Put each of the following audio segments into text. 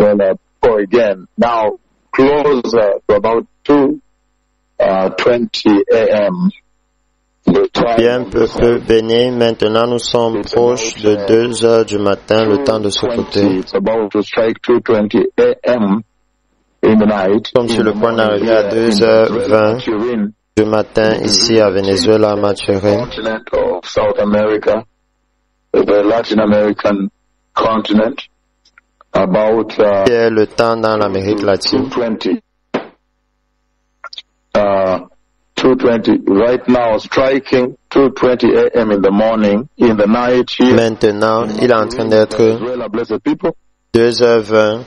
Venezuela go again. Now, closer to about 2:20 a.m. Bien, peuple béni, maintenant nous sommes proches de 2 heures du matin, le temps de ce côté. It's about to strike 2:20 a.m. in the night. Nous sommes sur le point d'arriver à 2h20 du matin ici à Venezuela, à Maturin. Continent of South America, the Latin American continent, about Qui est le temps dans l'Amérique latine. 2:20. 2:20 right now, striking 2:20 a.m. in the morning, in the night here. Maintenant, il est en train d'être Venezuela, blessed people. 2h20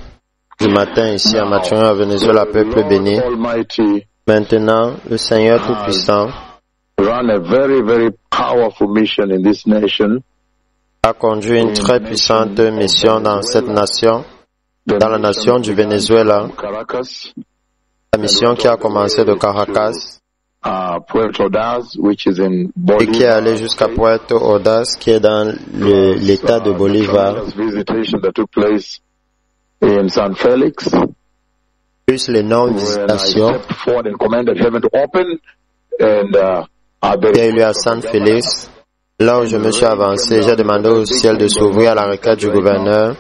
du matin ici à Maturin, à Venezuela, peuple béni. Almighty Maintenant, le Seigneur Tout-Puissant run a very, very powerful mission in this nation. a conduit une très puissante mission dans cette nation, dans la nation du Venezuela, Caracas, la mission qui a commencé de Caracas Puerto Ordaz, which is in et qui est allée jusqu'à Puerto Ordaz, qui est dans l'état de Bolivar, visitation that took place in San Felix. plus les non-visitations Forward and commanded heaven to open, and qui a eu lieu à San Félix. Là où je me suis avancé, j'ai demandé au ciel de s'ouvrir à la requête du gouverneur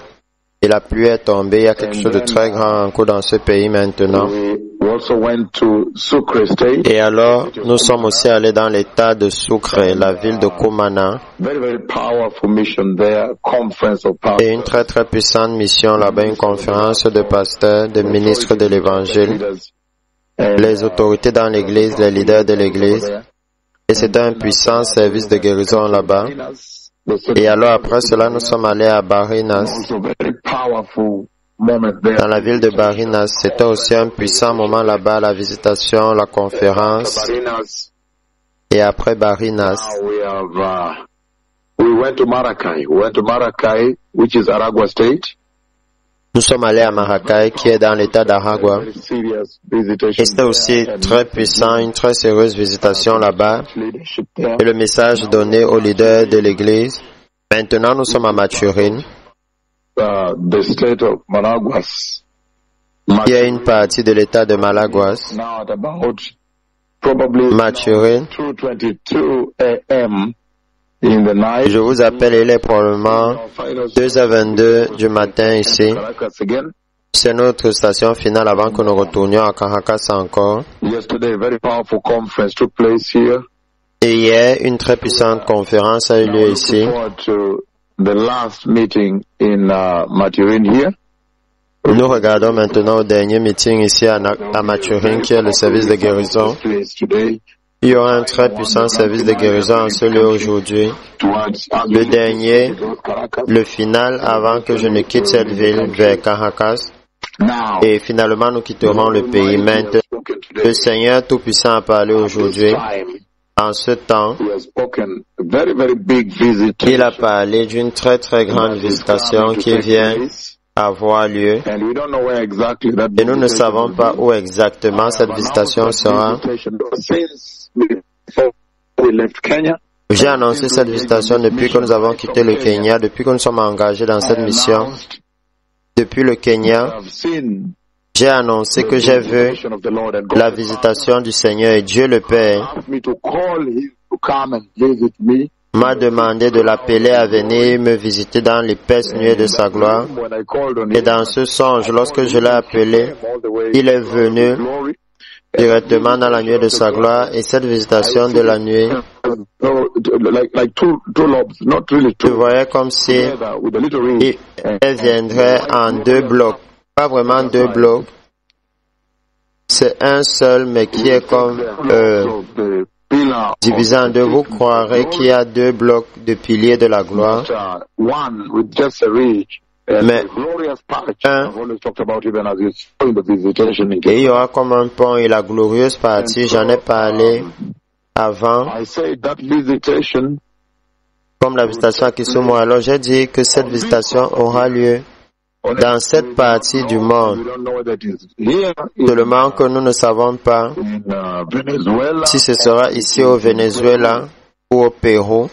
et la pluie est tombée. Il y a quelque chose de très grand en cours dans ce pays maintenant. we also went to Sucre State. Et alors, nous sommes aussi allés dans l'état de Sucre, la ville de Cumana, Very, very powerful mission there, conference of power. et une très très puissante mission là-bas, une conférence de pasteurs, de ministres de l'Évangile, les autorités dans l'Église, les leaders de l'Église. Et c'était un puissant service de guérison là-bas. Et alors après cela, nous sommes allés à Barinas, Also very powerful moment there. dans la ville de Barinas. C'était aussi un puissant moment là-bas, la visitation, la conférence. Barinas. Et après Barinas, Now we went to Maracay. We went to Maracay, which is Aragua State. nous sommes allés à Maracay, qui est dans l'état d'Aragua. Very serious visitation. Et c'était aussi très puissant, une très sérieuse visitation là-bas. Leadership there. Et le message donné aux leaders de l'Église. Maintenant, nous sommes à Maturin, The state of Managuas. qui est une partie de l'état de Malaguas. Now at about probably Maturin, 2:22 a.m. in the night. je vous appelle, il est probablement 2h22 du matin ici. Caracas again. C'est notre station finale avant que nous retournions à Caracas encore. Yesterday, a very powerful conference took place here. Et hier, une très puissante conférence a eu lieu ici. Looking forward to the last meeting in Maturin here. Nous regardons maintenant au dernier meeting ici à Maturin, qui est le service de guérison. Place today Il y aura un très puissant service de guérison en ce lieu aujourd'hui. towards Le dernier, Caracas. le final avant que je ne quitte cette ville vers Caracas. Now, Et finalement, nous quitterons le pays. Maintenant, le Seigneur Tout-Puissant a parlé aujourd'hui. En ce temps, he has spoken a very, very big visit. il a parlé d'une très très grande visitation qui vient avoir lieu. And we don't know where exactly that Et nous ne savons pas où exactement cette visitation sera. Since before we left Kenya, J'ai annoncé cette visitation depuis que nous avons quitté le Kenya, depuis que nous sommes engagés dans cette mission. Depuis le Kenya, I've seen j'ai annoncé que j'ai vu the of the Lord and God la visitation du Seigneur et Dieu le Père asked me to call him to come and visit me. m'a demandé de l'appeler à venir me visiter dans l'épaisse nuée de sa gloire. When I called on Et him, dans ce songe, lorsque je l'ai appelé, all the way il est venu glory. directement dans la nuée de sa gloire et cette visitation de la nuée, Like two lobes, not really je two, voyais comme si together with a little ring. elle viendrait en 2 blocs. Pas vraiment 2 blocs. C'est un seul, mais qui est comme So the pillar divisé en 2. Vous croirez qu'il y a 2 blocs de piliers de la gloire. one with just a ridge. And Mais the glorious patch. un- I've always talked about even as you saw in the visitation in Et il y aura comme un pont et la glorieuse partie, j'en ai parlé avant, I say that visitation comme la visitation à Kisumu. Alors j'ai dit que cette visitation aura lieu dans cette partie du we monde. don't know whether it is here Seulement que nous ne savons pas in Venezuela. si ce sera ici au Venezuela ou au Pérou.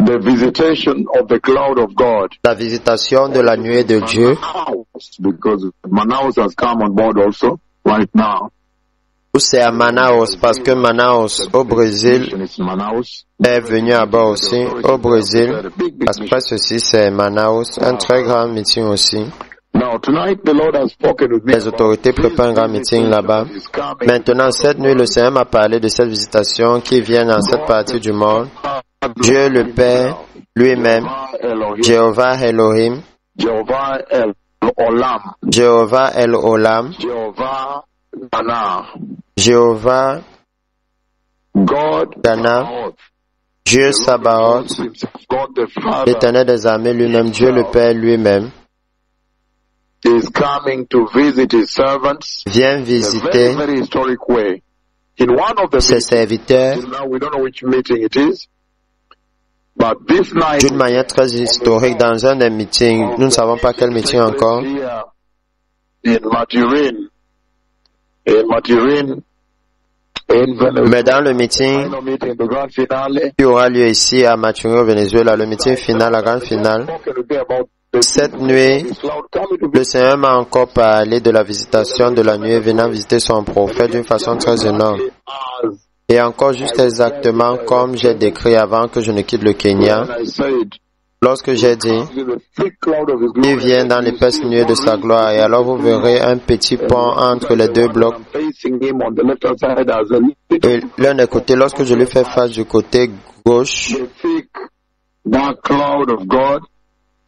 the visitation of the cloud of God. La visitation de la nuée de Dieu. Because Manaus has come on board also right now. C'est à Manaus parce que Manaus au Brésil est venu à bord aussi. Au Brésil, parce que ceci c'est Manaus, un très grand meeting aussi. Les autorités préparent un grand meeting là-bas. Maintenant, cette nuit, le Seigneur m'a parlé de cette visitation qui vient dans cette partie du monde. Dieu le Père lui-même, Jéhovah Elohim, Jehovah El Olam, Jéhovah El Olam, Jehovah Dana, Jéhovah God Dana, Dieu Sabaoth, God the Father l'Éternel des armées lui-même, Dieu le Père lui-même, is coming to visit his servants vient in a visiter very historic way. In one of the ses meetings, serviteurs now we don't know which meeting it is, but this night d'une manière très historique dans un des meetings. Nous ne savons pas quel meeting encore. In Maturin, Mais dans le meeting final meeting, the grand finale, qui aura lieu ici à Maturin au Venezuela, le meeting final, la grande finale, cette nuit, le Seigneur m'a encore parlé de la visitation de la nuée venant visiter son prophète d'une façon très énorme. Et encore juste exactement comme j'ai décrit avant que je ne quitte le Kenya, lorsque j'ai dit, il vient dans l'épaisse nuée de sa gloire, et alors vous verrez un petit pont entre les deux blocs. Et l'un des côtés, lorsque je lui fais face du côté gauche,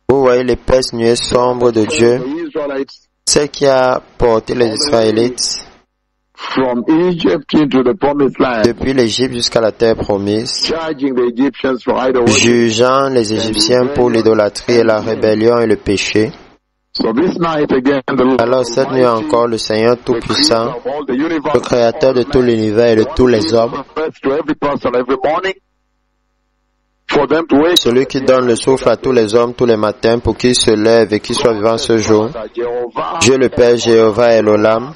vous voyez l'épaisse nuée sombre de Dieu, celle qui a porté les Israélites depuis l'Égypte jusqu'à la terre promise, jugeant les Égyptiens pour l'idolâtrie et la rébellion et le péché. Alors cette nuit encore, le Seigneur Tout-Puissant, le Créateur de tout l'univers et de tous les hommes, celui qui donne le souffle à tous les hommes tous les matins pour qu'ils se lèvent et qu'ils soient vivants ce jour, Dieu le Père, Jéhovah Elolam,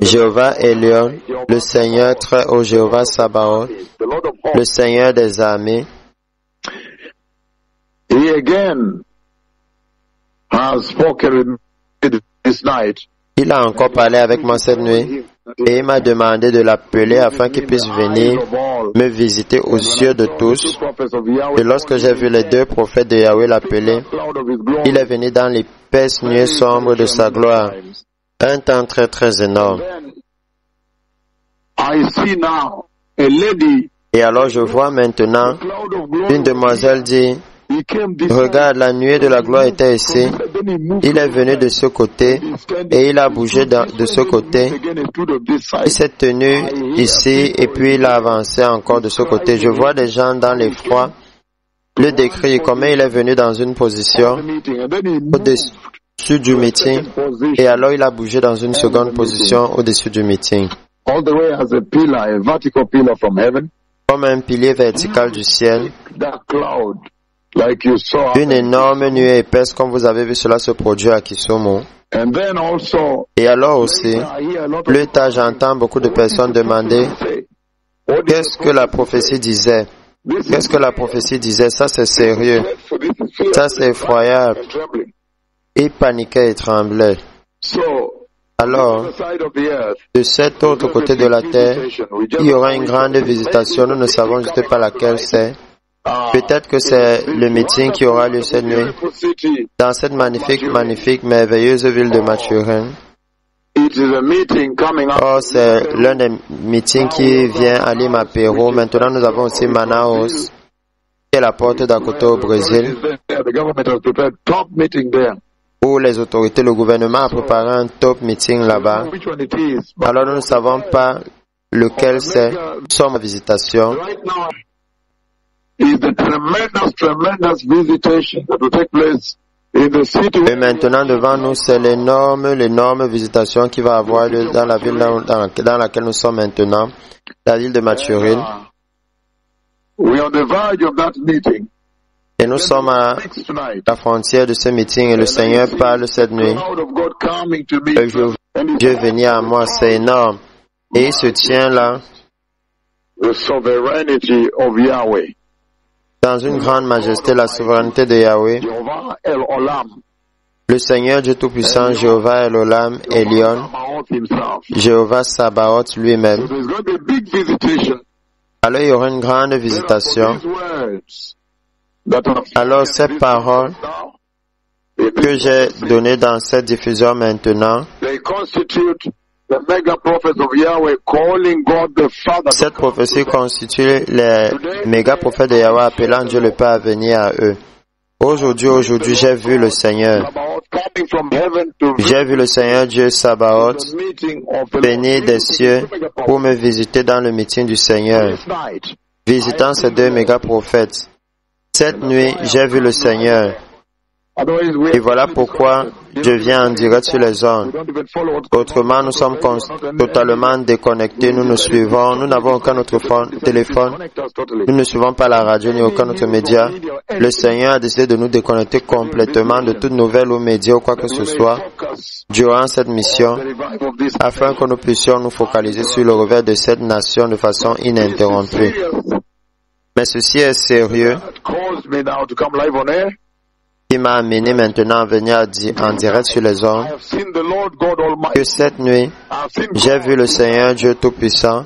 Jéhovah Elion, le Seigneur très haut, Jéhovah Sabaoth, le Seigneur des armées, il a encore parlé avec moi cette nuit et il m'a demandé de l'appeler afin qu'il puisse venir me visiter aux yeux de tous. Et lorsque j'ai vu les deux prophètes de Yahweh l'appeler, il est venu dans l'épaisse nuée sombre de sa gloire. Un temps très très énorme. Et alors je vois maintenant une demoiselle dit, regarde, la nuée de la gloire était ici. Il est venu de ce côté et il a bougé de ce côté. Il s'est tenu ici et puis il a avancé encore de ce côté. Je vois des gens dans l'effroi le décrire comment il est venu dans une position au-dessus du meeting et alors il a bougé dans une seconde position au-dessus du meeting. Comme un pilier vertical du ciel. Une énorme nuée épaisse comme vous avez vu cela se produire à Kisumu. Et alors aussi, plus tard j'entends beaucoup de personnes demander qu'est-ce que la prophétie disait. Qu'est-ce que la prophétie disait? Ça c'est sérieux. Ça c'est effroyable. Il paniquait et tremblait. Alors, de cet autre côté de la terre, il y aura une grande visitation. Nous ne savons juste pas laquelle c'est. Peut-être que c'est le meeting qui aura lieu cette nuit dans cette magnifique, merveilleuse ville de Maturin. Oh, c'est l'un des meetings qui vient à Lima, Pérou. Maintenant, nous avons aussi Manaus, qui est la porte d'à côté au Brésil, où les autorités, le gouvernement a préparé un top meeting là-bas. Alors, nous ne savons pas lequel c'est. Nous sommes en visitation. Et maintenant, devant nous, c'est l'énorme visitation qui va avoir lieu dans la ville dans laquelle nous sommes maintenant, la ville de Maturin. Et nous sommes à la frontière de ce meeting et le Seigneur parle cette nuit. Dieu est venu à moi, c'est énorme. Et il se tient là. Dans une grande majesté, la souveraineté de Yahweh, Jehovah El Olam, le Seigneur Dieu Tout-Puissant, Jéhovah El Olam, Elion, Sabaoth himself. Jéhovah Sabaoth lui-même. So there's going to be a big visitation. Alors il y aura une grande visitation. These words that are Alors ces paroles now, que j'ai données dans cette diffusion maintenant, they constitute the mega prophets of Yahweh calling God the Father. cette prophétie constitue les méga prophètes de Yahweh appelant Dieu le Père à venir à eux. Aujourd'hui, j'ai vu le Seigneur. Sabaoth coming from heaven to J'ai vu le Seigneur Dieu Sabaoth the meeting of the venir des cieux pour me visiter dans le meeting du Seigneur, This night, visitant ces deux méga prophètes. Cette nuit, j'ai vu le Seigneur. otherwise Et voilà pourquoi je viens en direct sur les ondes. we don't even follow what's going Autrement, nous sommes totalement déconnectés, nous nous suivons, nous n'avons aucun autre téléphone, connect us totally. nous ne suivons pas la radio ni aucun autre média. Le Seigneur a décidé de nous déconnecter complètement de toute nouvelle ou média ou quoi que ce soit Focus durant cette mission, the revival of this afin que nous puissions nous focaliser sur le revers de cette nation de façon ininterrompue. serious Mais ceci est sérieux, that caused me now to come live on air. qui m'a amené maintenant à venir en direct sur les I ondes, have seen the Lord God Almighty. que cette nuit, I have seen j'ai God vu le Seigneur Dieu Tout-Puissant,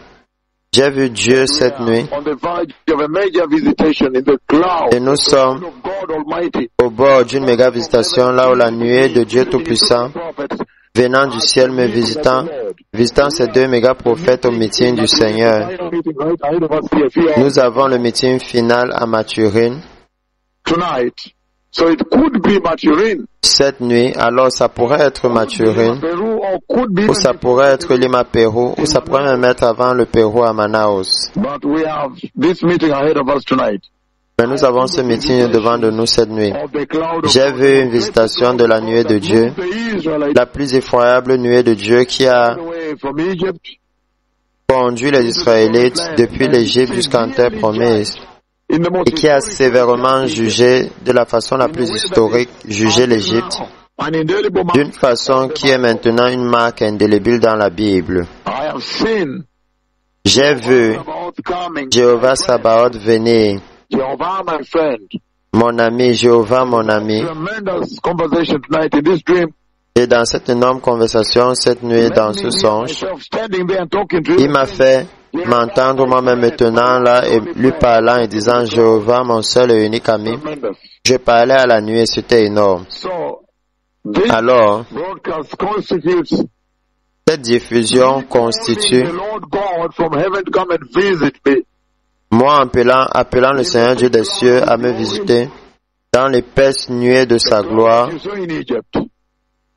j'ai vu Dieu cette nuit, on the verge of a major visitation in the cloud et nous sommes of God Almighty. au bord d'une méga visitation, là où la nuée de Dieu Tout-Puissant, venant du ciel, me visitant ces deux méga prophètes au meeting du Seigneur. Nous avons le meeting final à Maturin Tonight. So it could be Maturin, cette nuit, alors ça pourrait être Maturin, Peru, or could be ou ça pourrait être Lima, Pérou, ou ça pourrait même être avant le Pérou à Manaus. but we have this meeting ahead of us tonight. Mais nous avons ce meeting devant de nous cette nuit. Of the cloud of J'ai vu une visitation de la nuée de Dieu, the Israelites la plus effroyable nuée de Dieu qui a away from Egypt conduit les Israélites depuis l'Égypte jusqu'en terre promise, in the most et qui a sévèrement jugé de la façon la plus historique, jugé l'Égypte an indelible mark. d'une façon qui est maintenant une marque indélébile dans la Bible. I have seen J'ai vu about coming. Jéhovah Sabaoth venir, Jehovah, my friend. mon ami, Jéhovah mon ami, Tremendous conversation tonight in this dream. et dans cette énorme conversation cette nuit, dans ce songe, Myself standing there and talking to il you. m'a fait m'entendre moi-même maintenant là et lui parlant et disant Jéhovah mon seul et unique ami. Tremendous. Je parlais à la nuit et c'était énorme. So this Alors, broadcast constitutes cette diffusion constitue, the Lord God from heaven to come and visit me. moi appelant le Seigneur Dieu des cieux à me visiter dans l'épaisse nuée de sa gloire, You saw in Egypt.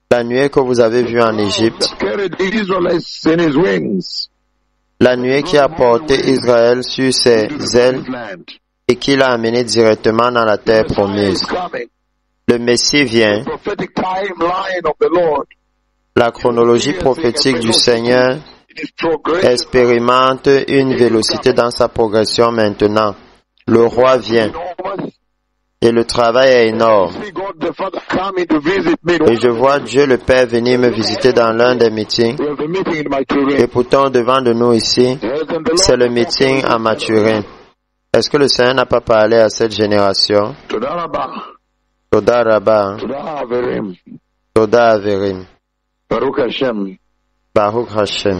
la nuée que vous avez vue en Égypte, That carried the Israelites in his wings. la nuée qui a porté Israël sur ses ailes Land. et qui l'a amené directement dans la terre promise. Is coming. Le Messie vient, Prophetic timeline of the Lord. la chronologie prophétique du Seigneur It is progressive. expérimente une vélocité dans sa progression maintenant. Le roi vient et le travail est énorme. See God the Father coming to visit me. Et je vois Dieu le Père venir me visiter dans l'un des meetings. We have a meeting in my children. Et pourtant, devant de nous ici, c'est le meeting à Maturin. Est-ce que le Seigneur n'a pas parlé à cette génération? Toda Rabba. Toda Rabba, Toda Averim. Toda Averim, Baruch Hashem. Baruch Hashem.